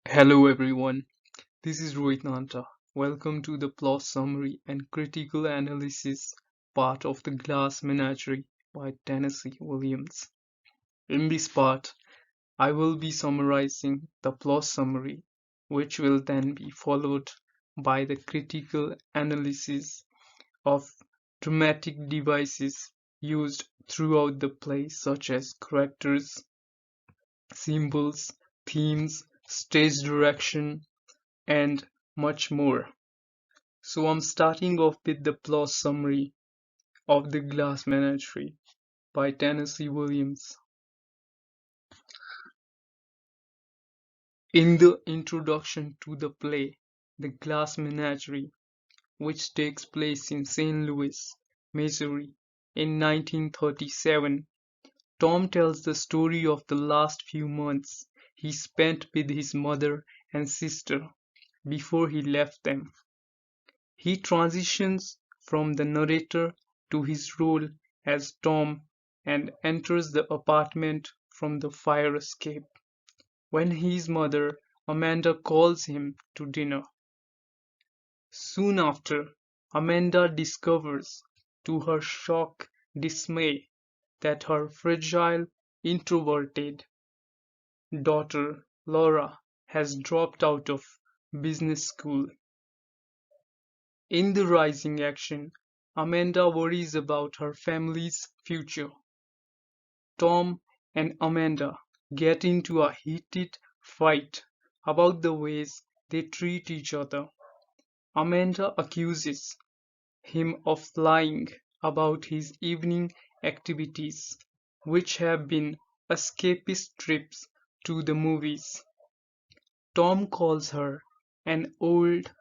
Hello everyone, this is Rohit. Welcome to the plot summary and critical analysis part of the Glass Menagerie by Tennessee Williams. In this part, I will be summarizing the plot summary, which will then be followed by the critical analysis of dramatic devices used throughout the play, such as characters, symbols, themes, stage direction, and much more. So I'm starting off with the plot summary of The Glass Menagerie by Tennessee Williams. In the introduction to the play, The Glass Menagerie, which takes place in St. Louis, Missouri, in 1937, Tom tells the story of the last few months he spent with his mother and sister before he left them. He transitions from the narrator to his role as Tom and enters the apartment from the fire escape when his mother, Amanda, calls him to dinner. Soon after, Amanda discovers, to her shock dismay, that her fragile, introverted daughter, Laura, has dropped out of business school. In the rising action, Amanda worries about her family's future. Tom and Amanda get into a heated fight about the ways they treat each other. Amanda accuses him of lying about his evening activities, which have been escapist trips to the movies. Tom calls her an old,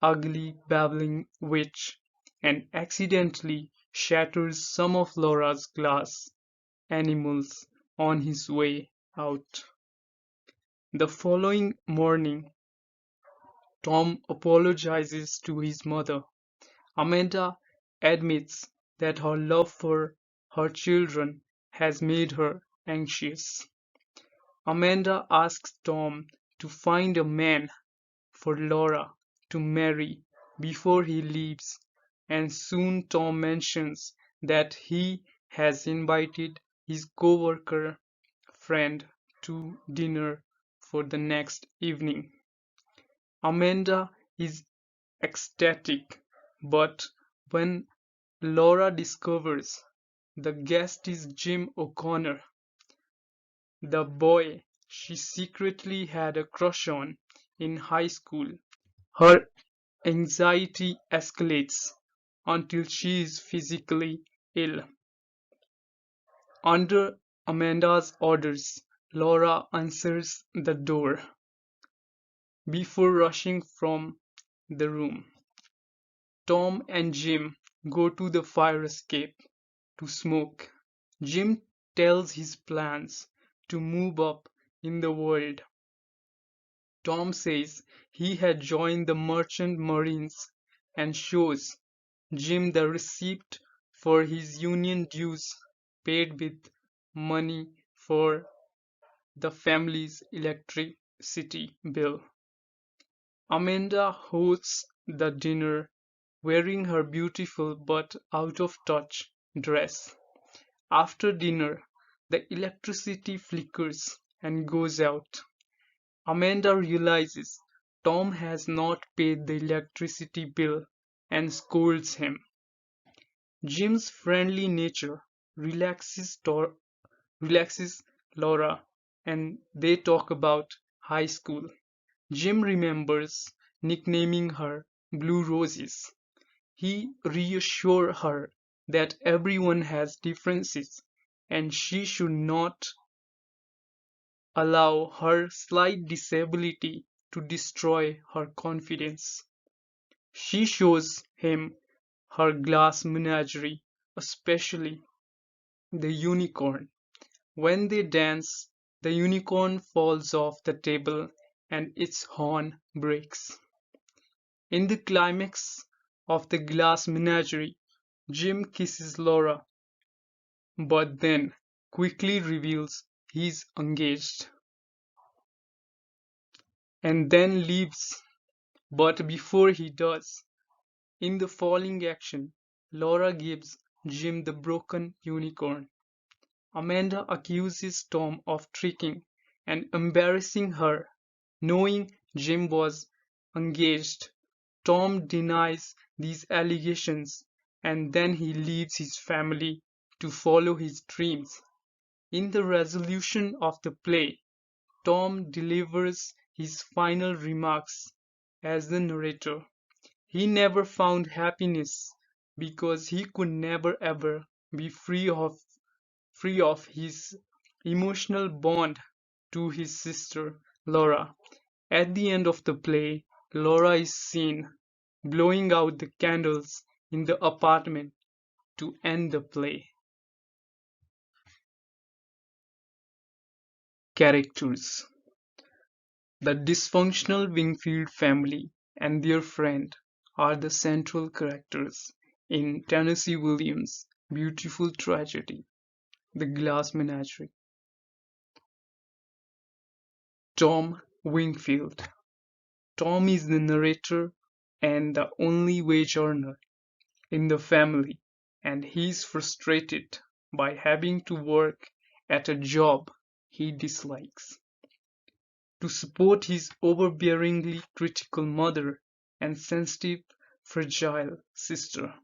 ugly, babbling witch and accidentally shatters some of Laura's glass animals on his way out. The following morning, Tom apologizes to his mother. Amanda admits that her love for her children has made her anxious. Amanda asks Tom to find a man for Laura to marry before he leaves, and soon Tom mentions that he has invited his co-worker friend to dinner for the next evening. Amanda is ecstatic, but when Laura discovers the guest is Jim O'Connor, the boy she secretly had a crush on in high school, her anxiety escalates until she is physically ill. Under Amanda's orders, Laura answers the door before rushing from the room. Tom and Jim go to the fire escape to smoke. Jim tells his plans to move up in the world. Tom says he had joined the Merchant Marines and shows Jim the receipt for his union dues paid with money for the family's electricity bill. Amanda hosts the dinner wearing her beautiful but out of touch dress. After dinner, the electricity flickers and goes out. Amanda realizes Tom has not paid the electricity bill and scolds him. Jim's friendly nature relaxes, relaxes Laura and they talk about high school. Jim remembers nicknaming her Blue Roses. He reassures her that everyone has differences and she should not allow her slight disability to destroy her confidence. She shows him her glass menagerie, especially the unicorn. When they dance, the unicorn falls off the table and its horn breaks. In the climax of the glass menagerie, Jim kisses Laura, but then quickly reveals he's engaged. and then leaves. But before he does, in the falling action, Laura gives Jim the broken unicorn. Amanda accuses Tom of tricking and embarrassing her, knowing Jim was engaged. Tom denies these allegations and then he leaves his family to follow his dreams. In the resolution of the play, Tom delivers his final remarks as the narrator. He never found happiness because he could never ever be free of his emotional bond to his sister Laura. At the end of the play, Laura is seen blowing out the candles in the apartment to end the play. Characters: the dysfunctional Wingfield family and their friend are the central characters in Tennessee Williams' beautiful tragedy, The Glass Menagerie. Tom Wingfield. Tom is the narrator and the only wage earner in the family, and he is frustrated by having to work at a job he dislikes. To support his overbearingly critical mother and sensitive, fragile sister,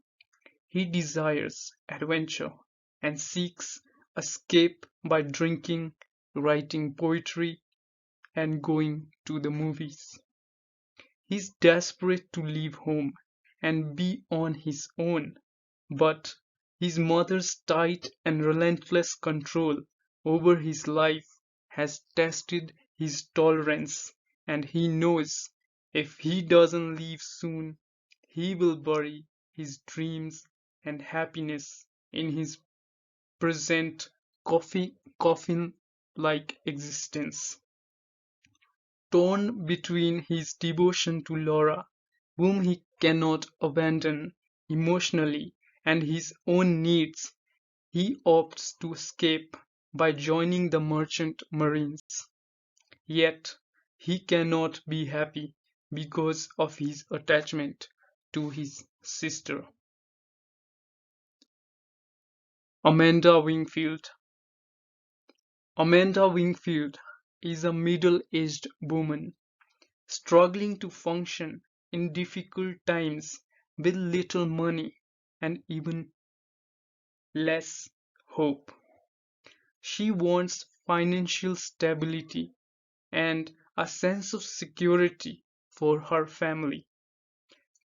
he desires adventure and seeks escape by drinking, writing poetry, and going to the movies. He's desperate to leave home and be on his own, but his mother's tight and relentless control over his life has tested his tolerance, and he knows if he doesn't leave soon, he will bury his dreams and happiness in his present coffin-like existence. Torn between his devotion to Laura, whom he cannot abandon emotionally, and his own needs, he opts to escape by joining the Merchant Marines. Yet he cannot be happy because of his attachment to his sister. Amanda Wingfield. Amanda Wingfield is a middle-aged woman struggling to function in difficult times with little money and even less hope. She wants financial stability and a sense of security for her family.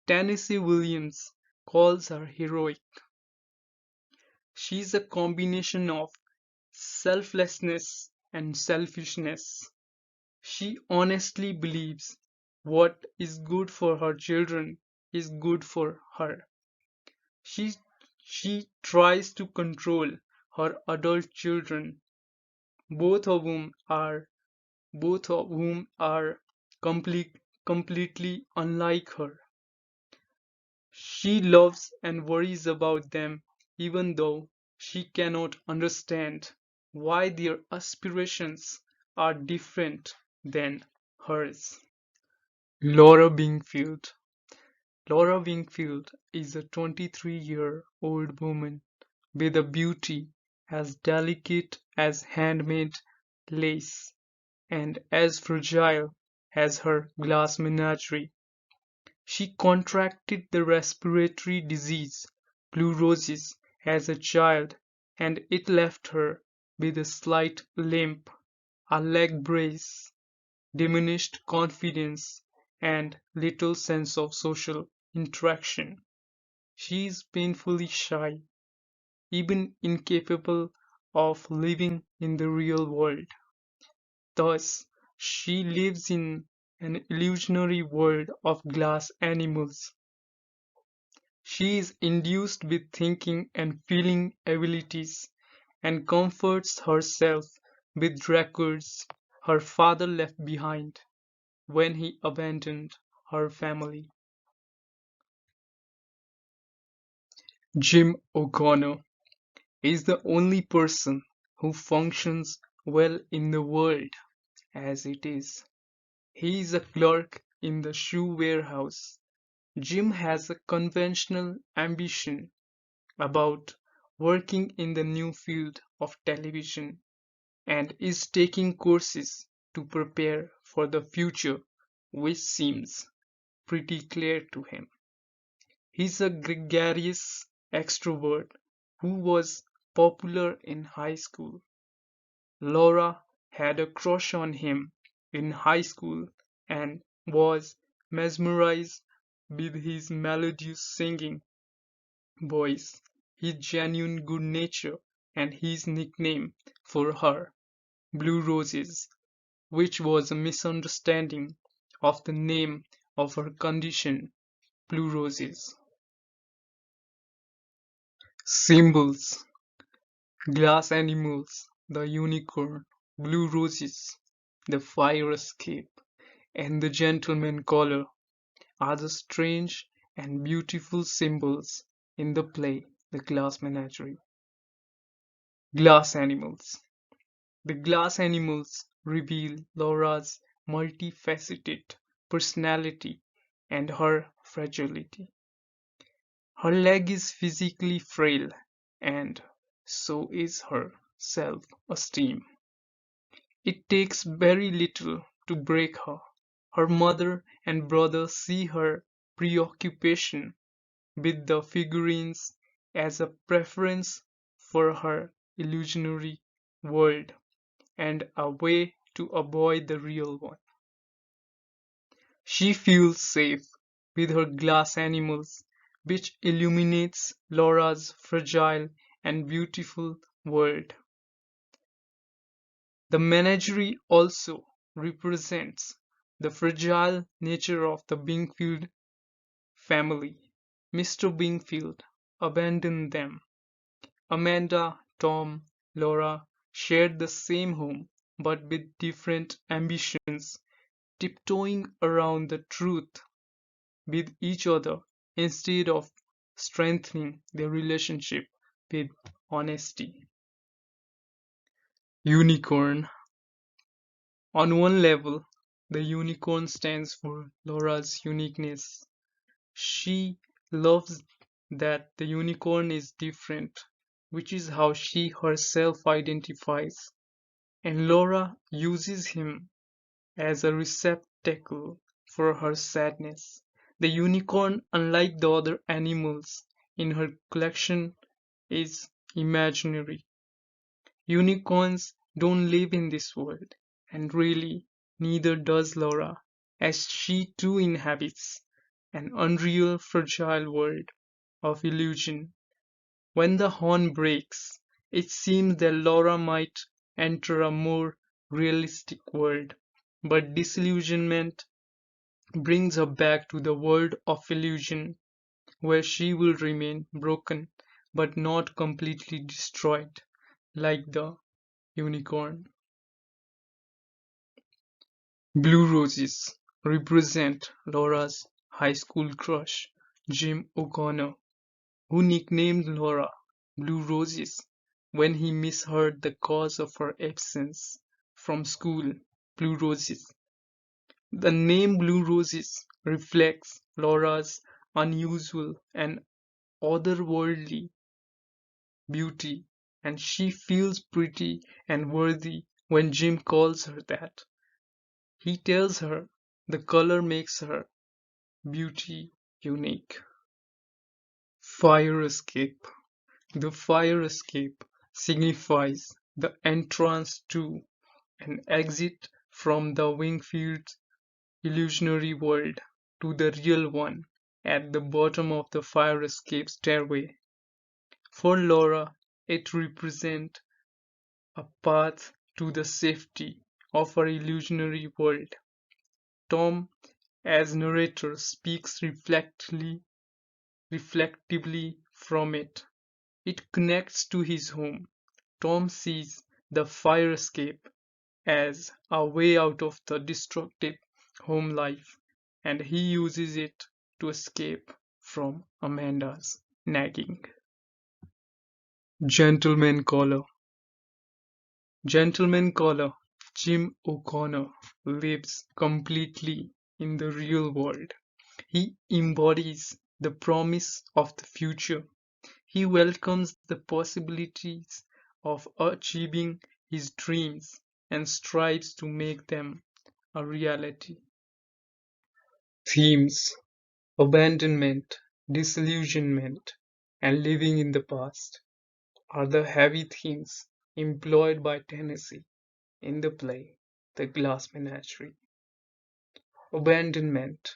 Tennessee Williams calls her heroic. She's a combination of selflessness and selfishness. She honestly believes what is good for her children is good for her. She she tries to control her adult children, both of whom are both of whom are completely unlike her. She loves and worries about them even though she cannot understand why their aspirations are different than hers. Laura Wingfield. Laura Wingfield is a 23-year-old woman with a beauty as delicate as handmade lace and as fragile as her glass menagerie. She contracted the respiratory disease pleurosis as a child, and it left her with a slight limp, a leg brace, diminished confidence, and little sense of social interaction. She is painfully shy, even incapable of living in the real world. Thus, she lives in an illusionary world of glass animals. She is induced with thinking and feeling abilities and comforts herself with records her father left behind when he abandoned her family. Jim O'Connor is the only person who functions well in the world as it is. He is a clerk in the shoe warehouse. Jim has a conventional ambition about working in the new field of television and is taking courses to prepare for the future, which seems pretty clear to him. He's a gregarious extrovert who was popular in high school. Laura had a crush on him in high school and was mesmerized with his melodious singing voice, his genuine good nature, and his nickname for her, Blue Roses, which was a misunderstanding of the name of her condition, Blue Roses. Symbols: glass animals, the unicorn, blue roses, the fire escape, and the gentleman caller are the strange and beautiful symbols in the play The Glass Menagerie. Glass animals. The glass animals reveal Laura's multifaceted personality and her fragility. Her leg is physically frail, and so is her self-esteem. It takes very little to break her. Her mother and brother see her preoccupation with the figurines as a preference for her illusionary world and a way to avoid the real one. She feels safe with her glass animals, which illuminates Laura's fragile and beautiful world. The menagerie also represents the fragile nature of the Wingfield family. Mr. Wingfield abandoned them. Amanda, Tom, Laura shared the same home, but with different ambitions, tiptoeing around the truth with each other instead of strengthening their relationship with honesty. Unicorn. On one level, the unicorn stands for Laura's uniqueness. She loves that the unicorn is different, which is how she herself identifies, and Laura uses him as a receptacle for her sadness. The unicorn, unlike the other animals in her collection, is imaginary. Unicorns don't live in this world, and really, neither does Laura, as she too inhabits an unreal, fragile world of illusion. When the horn breaks, it seems that Laura might enter a more realistic world, but disillusionment brings her back to the world of illusion, where she will remain broken but not completely destroyed, like the unicorn. Blue roses represent Laura's high school crush, Jim O'Connor, who nicknamed Laura Blue Roses when he misheard the cause of her absence from school, Blue Roses. The name Blue Roses reflects Laura's unusual and otherworldly beauty, and she feels pretty and worthy when Jim calls her that. He tells her the color makes her beauty unique. Fire escape. The fire escape signifies the entrance to and exit from the Wingfield's illusionary world to the real one at the bottom of the fire escape stairway. For Laura, it represents a path to the safety of her illusionary world. Tom, as narrator, speaks reflectively from it. It connects to his home. Tom sees the fire escape as a way out of the destructive home life, and he uses it to escape from Amanda's nagging. Gentleman caller. Gentleman caller. Jim O'Connor lives completely in the real world. He embodies the promise of the future. He welcomes the possibilities of achieving his dreams and strives to make them a reality. Themes: abandonment, disillusionment, and living in the past are the heavy themes employed by Tennessee in the play The Glass Menagerie. Abandonment.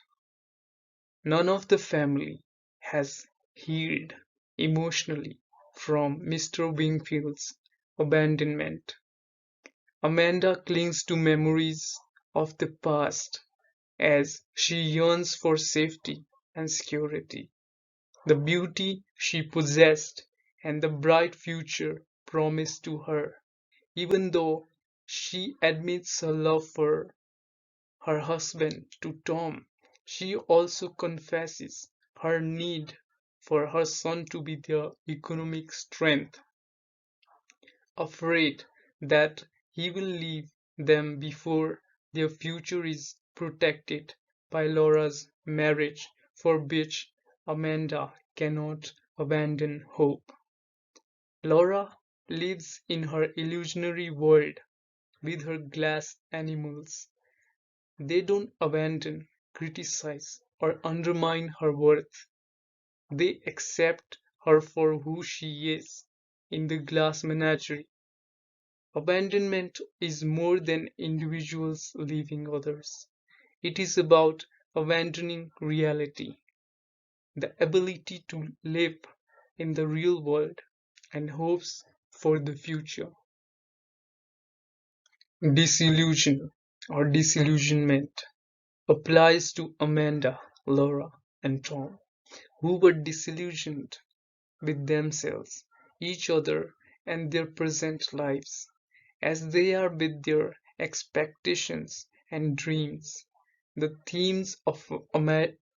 None of the family has healed emotionally from Mr. Wingfield's abandonment. Amanda clings to memories of the past as she yearns for safety and security, the beauty she possessed, and the bright future promised to her. Even though she admits her love for her husband to Tom, she also confesses her need for her son to be their economic strength, afraid that he will leave them before their future is protected by Laura's marriage, for which Amanda cannot abandon hope. Laura lives in her illusionary world with her glass animals. They don't abandon, criticize, or undermine her worth. They accept her for who she is. In the glass menagerie, abandonment is more than individuals leaving others. It is about abandoning reality, the ability to live in the real world, and hopes for the future. Disillusion or disillusionment applies to Amanda, Laura, and Tom, who were disillusioned with themselves, each other, and their present lives, as they are with their expectations and dreams. The themes of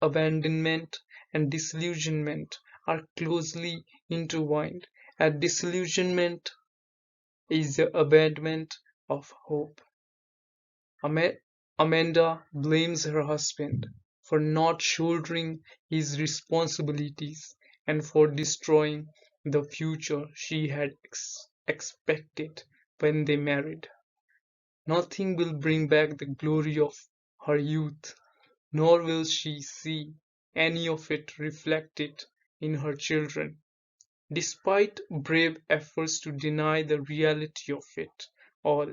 abandonment and disillusionment are closely intertwined, and disillusionment is the abandonment of hope. Amanda blames her husband for not shouldering his responsibilities and for destroying the future she had expected when they married. Nothing will bring back the glory of her youth, nor will she see any of it reflected in her children. Despite brave efforts to deny the reality of it all,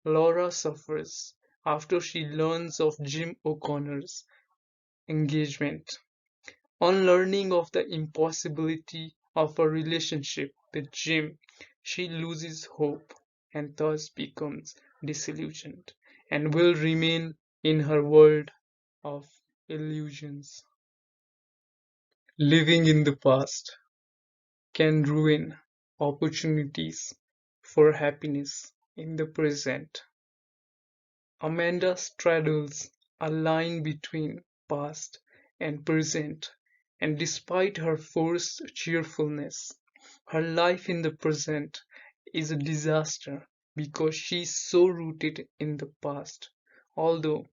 Laura suffers after she learns of Jim O'Connor's engagement. On learning of the impossibility of a relationship with Jim, she loses hope and thus becomes disillusioned and will remain in her world of illusions. Living in the past can ruin opportunities for happiness in the present. Amanda straddles a line between past and present, and despite her forced cheerfulness, her life in the present is a disaster because she is so rooted in the past. Although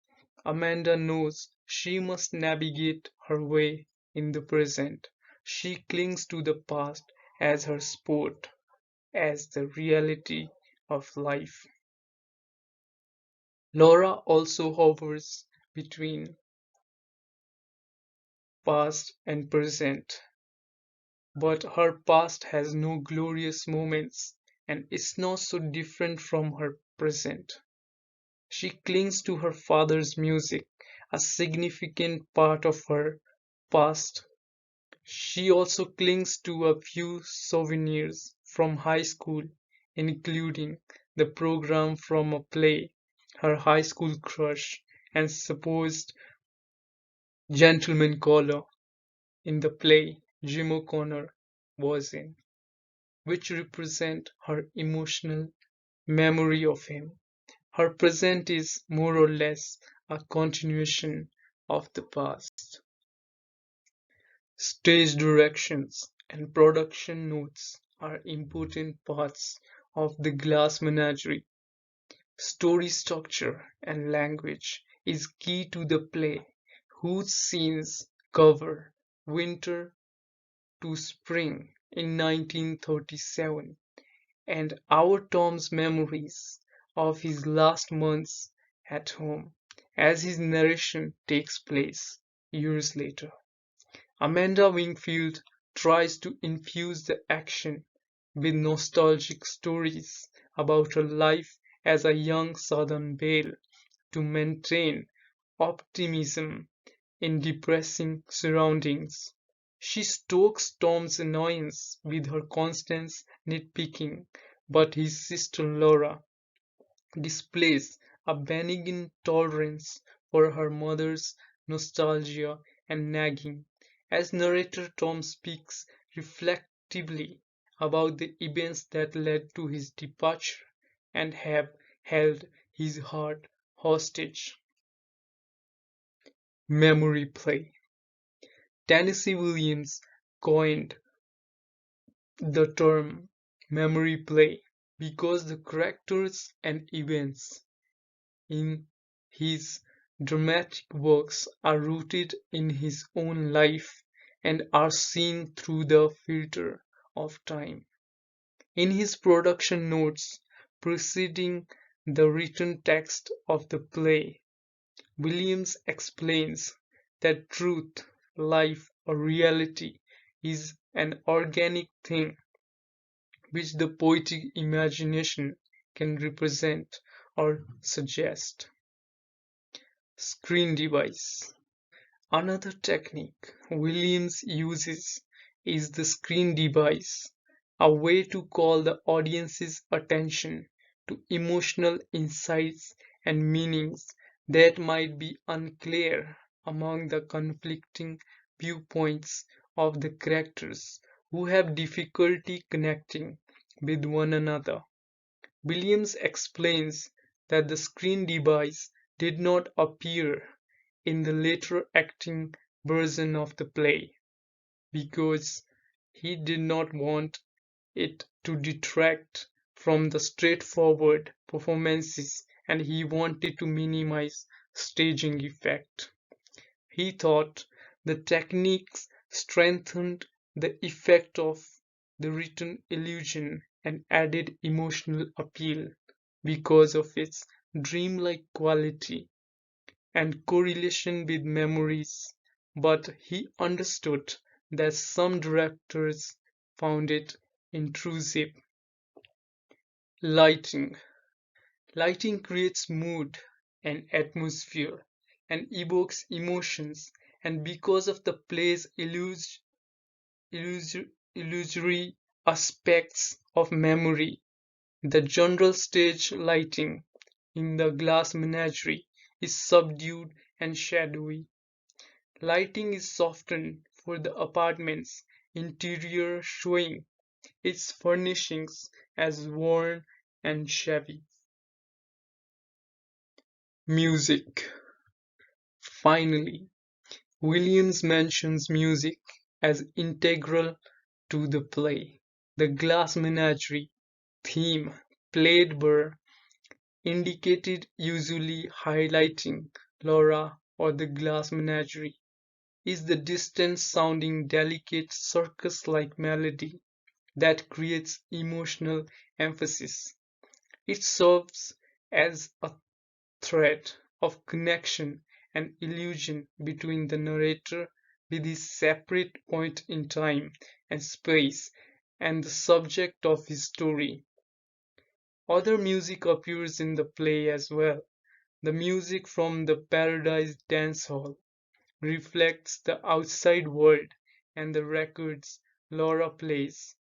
Amanda knows she must navigate her way in the present, she clings to the past as her sport, as the reality of life. Laura also hovers between past and present, but her past has no glorious moments and is not so different from her present. She clings to her father's music, a significant part of her past. She also clings to a few souvenirs from high school, including the program from a play, her high school crush, and supposed gentleman caller in the play Jim O'Connor was in, which represent her emotional memory of him. Her present is more or less a continuation of the past. Stage directions and production notes are important parts of the glass menagerie. Story structure and language is key to the play, whose scenes cover winter to spring in 1937 and our Tom's memories of his last months at home as his narration takes place years later. Amanda Wingfield tries to infuse the action with nostalgic stories about her life as a young Southern belle to maintain optimism in depressing surroundings. She stokes Tom's annoyance with her constant nitpicking, but his sister Laura displays a benign tolerance for her mother's nostalgia and nagging, as narrator Tom speaks reflectively about the events that led to his departure and have held his heart hostage. Memory play. Tennessee Williams coined the term memory play because the characters and events in his dramatic works are rooted in his own life and are seen through the filter of time. In his production notes preceding the written text of the play, Williams explains that truth, life, or reality is an organic thing which the poetic imagination can represent or suggest. Screen device. Another technique Williams uses is the screen device, a way to call the audience's attention to emotional insights and meanings that might be unclear among the conflicting viewpoints of the characters who have difficulty connecting with one another. Williams explains that the screen device did not appear in the later acting version of the play because he did not want it to detract from the straightforward performances and he wanted to minimize staging effect. He thought the techniques strengthened the effect of the written illusion and added emotional appeal because of its dreamlike quality and correlation with memories, but he understood that some directors found it intrusive. Lighting. Lighting creates mood and atmosphere and evokes emotions, and because of the play's illusory aspects of memory, the general stage lighting in the Glass Menagerie is subdued and shadowy. Lighting is softened for the apartment's interior, showing its furnishings as worn and shabby. Music. Finally, Williams mentions music as integral to the play. The Glass Menagerie theme played were indicated, usually highlighting Laura or the Glass Menagerie, is the distant sounding delicate circus-like melody that creates emotional emphasis. It serves as a thread of connection and illusion between the narrator with his separate point in time and space and the subject of his story. Other music appears in the play as well. The music from the Paradise Dance Hall reflects the outside world, and the records Laura plays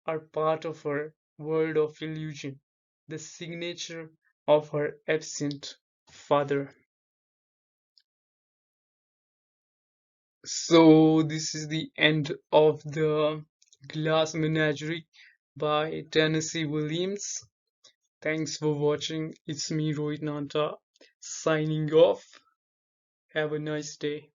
are part of her world of illusion, the signature of her absent father. So, this is the end of the Glass Menagerie by Tennessee Williams. Thanks for watching. It's me, Rohit Nanta, signing off. Have a nice day.